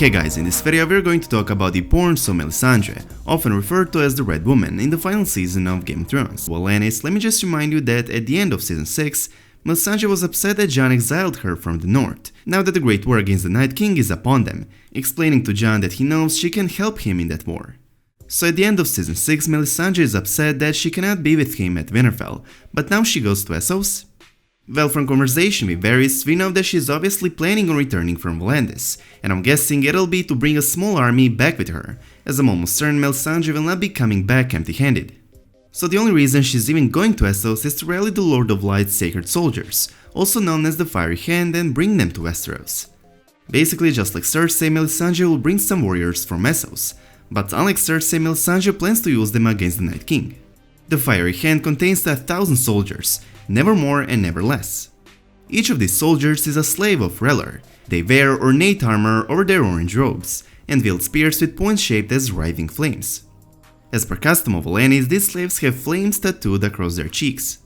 Okay guys, in this video we're going to talk about the importance of Melisandre, often referred to as the Red Woman, in the final season of Game of Thrones. Volantis, let me just remind you that at the end of season 6, Melisandre was upset that Jon exiled her from the north, now that the Great War against the Night King is upon them, explaining to Jon that he knows she can help him in that war. So at the end of season 6, Melisandre is upset that she cannot be with him at Winterfell, but now she goes to Essos? Well, from conversation with Varys, we know that she's obviously planning on returning from Volantis, and I'm guessing it'll be to bring a small army back with her, as I'm almost certain Melisandre will not be coming back empty-handed. So the only reason she's even going to Essos is to rally the Lord of Light's sacred soldiers, also known as the Fiery Hand, and bring them to Westeros. Basically, just like Cersei, Melisandre will bring some warriors from Essos, but unlike Cersei, Melisandre plans to use them against the Night King. The Fiery Hand contains 1,000 soldiers, never more and never less. Each of these soldiers is a slave of R'hllor. They wear ornate armor over their orange robes, and wield spears with points shaped as writhing flames. As per custom of Volantis, these slaves have flames tattooed across their cheeks.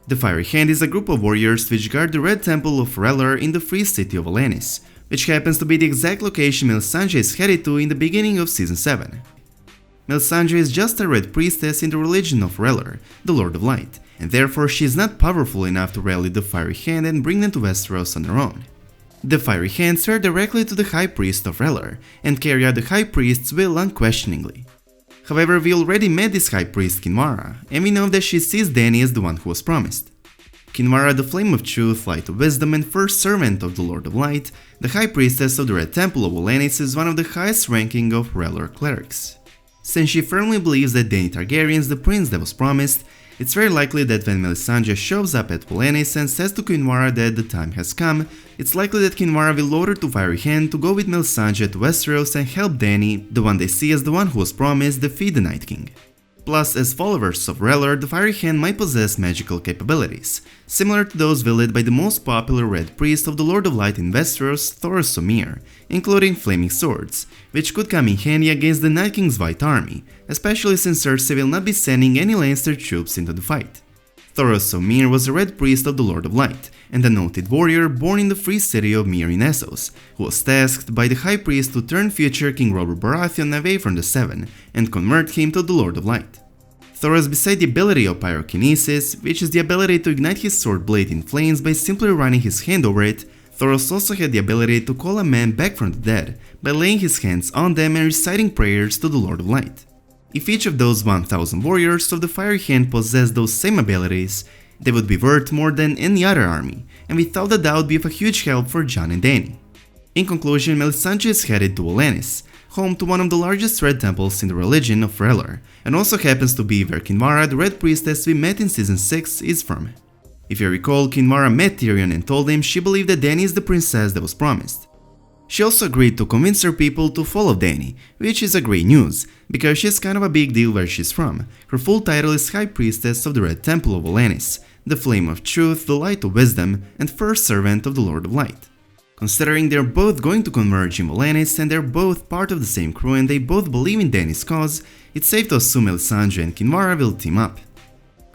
The Fiery Hand is a group of warriors which guard the Red Temple of R'hllor in the free city of Volantis, which happens to be the exact location Melisandre is headed to in the beginning of season 7. Melisandre is just a red priestess in the religion of R'hllor, the Lord of Light, and therefore she is not powerful enough to rally the Fiery Hand and bring them to Westeros on her own. The Fiery Hand swear directly to the High Priest of R'hllor and carry out the High Priest's will unquestioningly. However, we already met this High Priest Kinvara, and we know that she sees Dany as the one who was promised. Kinvara, the Flame of Truth, Light of Wisdom, and first servant of the Lord of Light, the High Priestess of the Red Temple of Volantis, is one of the highest ranking of R'hllor clerics. Since she firmly believes that Dany Targaryen is the prince that was promised, it's very likely that when Melisandre shows up at Volantis and says to Kinvara that the time has come, it's likely that Kinvara will order to Fiery Hand to go with Melisandre to Westeros and help Dany, the one they see as the one who was promised, defeat the Night King. Plus, as followers of R'hllor, the Fiery Hand might possess magical capabilities, similar to those wielded by the most popular Red Priest of the Lord of Light in Westeros, theorize, including flaming swords, which could come in handy against the Night King's White Army, especially since Cersei will not be sending any Lannister troops into the fight. theorize was a Red Priest of the Lord of Light, and a noted warrior born in the free city of Myr in Essos, who was tasked by the High Priest to turn future King Robert Baratheon away from the Seven and convert him to the Lord of Light. theorize, beside the ability of pyrokinesis, which is the ability to ignite his sword blade in flames by simply running his hand over it, theorize also had the ability to call a man back from the dead by laying his hands on them and reciting prayers to the Lord of Light. If each of those 1,000 warriors of the Fiery Hand possessed those same abilities, they would be worth more than any other army, and without a doubt be of a huge help for Jon and Dany. In conclusion, Melisandre is headed to Volantis, home to one of the largest red temples in the religion of R'hllor, and also happens to be where Kinvara, the Red Priestess we met in season 6, is from. If you recall, Kinvara met Tyrion and told him she believed that Dany is the princess that was promised. She also agreed to convince her people to follow Dany, which is a great news, because she's kind of a big deal where she's from. Her full title is High Priestess of the Red Temple of Volantis, the Flame of Truth, the Light of Wisdom, and first servant of the Lord of Light. Considering they're both going to converge in Volantis and they're both part of the same crew and they both believe in Dany's cause, it's safe to assume Melisandre and Kinvara will team up.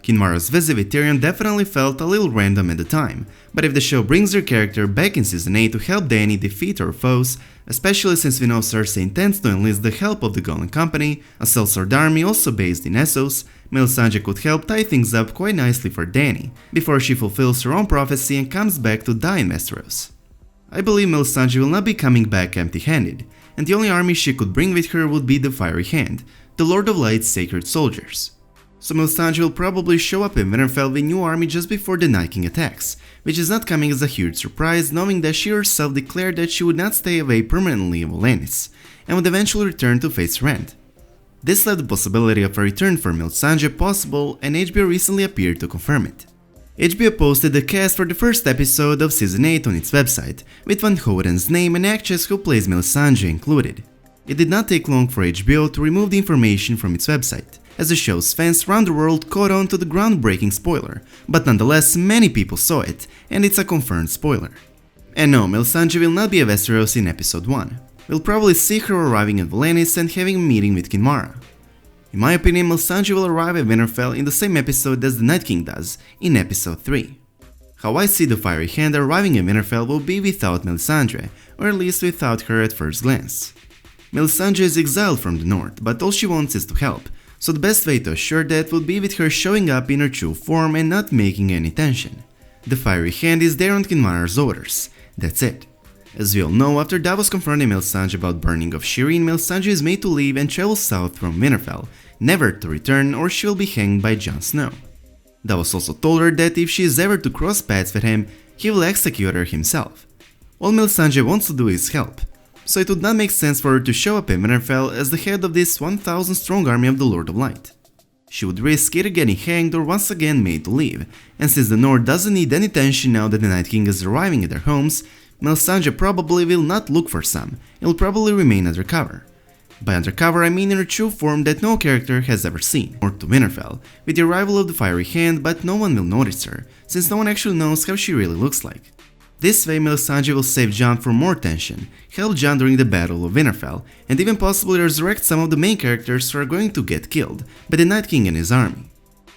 Kinvara's visit with Tyrion definitely felt a little random at the time, but if the show brings her character back in season 8 to help Dany defeat her foes, especially since we know Cersei intends to enlist the help of the Golden Company, a sellsword army also based in Essos, Melisandre could help tie things up quite nicely for Dany, before she fulfills her own prophecy and comes back to die in Westeros. I believe Melisandre will not be coming back empty-handed, and the only army she could bring with her would be the Fiery Hand, the Lord of Light's sacred soldiers. So Melisandre will probably show up in Winterfell with a new army just before the Night King attacks, which is not coming as a huge surprise knowing that she herself declared that she would not stay away permanently in Volantis, and would eventually return to face Aaand. This left the possibility of a return for Melisandre possible, and HBO recently appeared to confirm it. HBO posted the cast for the first episode of season 8 on its website, with Van Houten's name and actress who plays Melisandre included. It did not take long for HBO to remove the information from its website, as the show's fans around the world caught on to the groundbreaking spoiler, but nonetheless many people saw it, and it's a confirmed spoiler. And no, Melisandre will not be at Westeros in episode 1. We'll probably see her arriving at Volantis and having a meeting with Kinvara. In my opinion, Melisandre will arrive at Winterfell in the same episode as the Night King does, in episode 3. How I see the Fiery Hand arriving at Winterfell will be without Melisandre, or at least without her at first glance. Melisandre is exiled from the north, but all she wants is to help, so the best way to assure that would be with her showing up in her true form and not making any tension. The Fiery Hand is there on Kinvara's orders, that's it. As we all know, after Davos confronting Melisandre about burning of Shireen, Melisandre is made to leave and travel south from Winterfell, never to return or she will be hanged by Jon Snow. Davos also told her that if she is ever to cross paths with him, he will execute her himself. All Melisandre wants to do is help, so it would not make sense for her to show up in Winterfell as the head of this 1000 strong army of the Lord of Light. She would risk either getting hanged or once again made to leave, and since the North doesn't need any tension now that the Night King is arriving at their homes, Melisandre probably will not look for some, and will probably remain undercover. By undercover I mean in her true form that no character has ever seen, or to Winterfell, with the arrival of the Fiery Hand, but no one will notice her, since no one actually knows how she really looks like. This way Melisandre will save Jon from more tension, help Jon during the Battle of Winterfell, and even possibly resurrect some of the main characters who are going to get killed by the Night King and his army.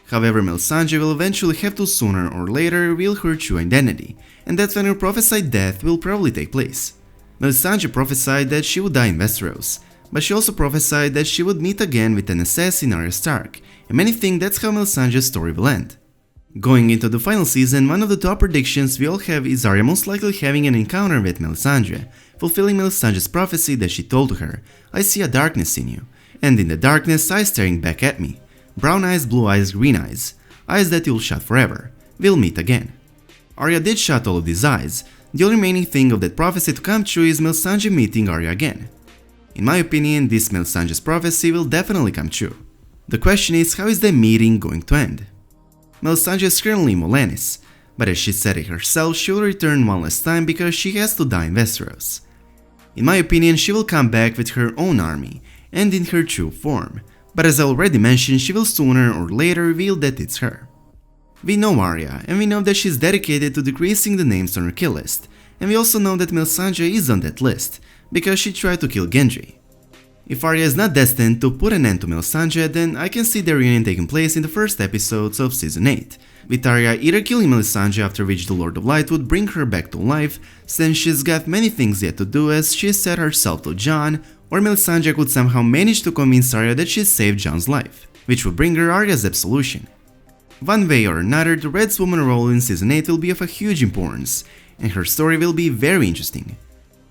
However, Melisandre will eventually have to sooner or later reveal her true identity, and that's when her prophesied death will probably take place. Melisandre prophesied that she would die in Westeros, but she also prophesied that she would meet again with an assassin Arya Stark, and many think that's how Melisandre's story will end. Going into the final season, one of the top predictions we all have is Arya most likely having an encounter with Melisandre, fulfilling Melisandre's prophecy that she told to her, "I see a darkness in you, and in the darkness eyes staring back at me. Brown eyes, blue eyes, green eyes. Eyes that you'll shut forever. We'll meet again." Arya did shut all of these eyes. The only remaining thing of that prophecy to come true is Melisandre meeting Arya again. In my opinion, this Melisandre's prophecy will definitely come true. The question is, how is the meeting going to end? Melisandre is currently in Volantis, but as she said it herself, she will return one last time because she has to die in Westeros. In my opinion, she will come back with her own army, and in her true form, but as I already mentioned, she will sooner or later reveal that it's her. We know Arya, and we know that she's dedicated to decreasing the names on her kill list, and we also know that Melisandre is on that list, because she tried to kill Gendry. If Arya is not destined to put an end to Melisandre, then I can see the reunion taking place in the first episodes of Season 8, with Arya either killing Melisandre, after which the Lord of Light would bring her back to life, since she's got many things yet to do as she said herself to Jon, or Melisandre could somehow manage to convince Arya that she saved Jon's life, which would bring her Arya's absolution. One way or another, the Red Woman's role in Season 8 will be of a huge importance, and her story will be very interesting.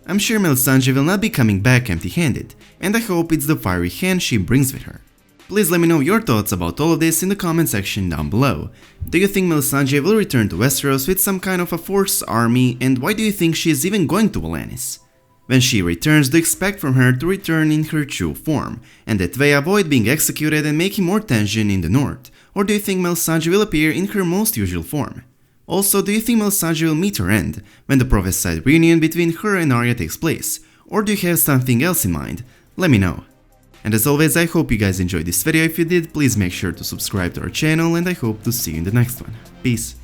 I'm sure Melisandre will not be coming back empty-handed, and I hope it's the Fiery Hand she brings with her. Please let me know your thoughts about all of this in the comment section down below. Do you think Melisandre will return to Westeros with some kind of a force army, and why do you think she is even going to Volantis? When she returns, do you expect from her to return in her true form, and that way avoid being executed and making more tension in the north, or do you think Melisandre will appear in her most usual form? Also, do you think Melisandre will meet her end when the prophesied reunion between her and Arya takes place, or do you have something else in mind? Let me know. And as always, I hope you guys enjoyed this video. If you did, please make sure to subscribe to our channel, and I hope to see you in the next one. Peace.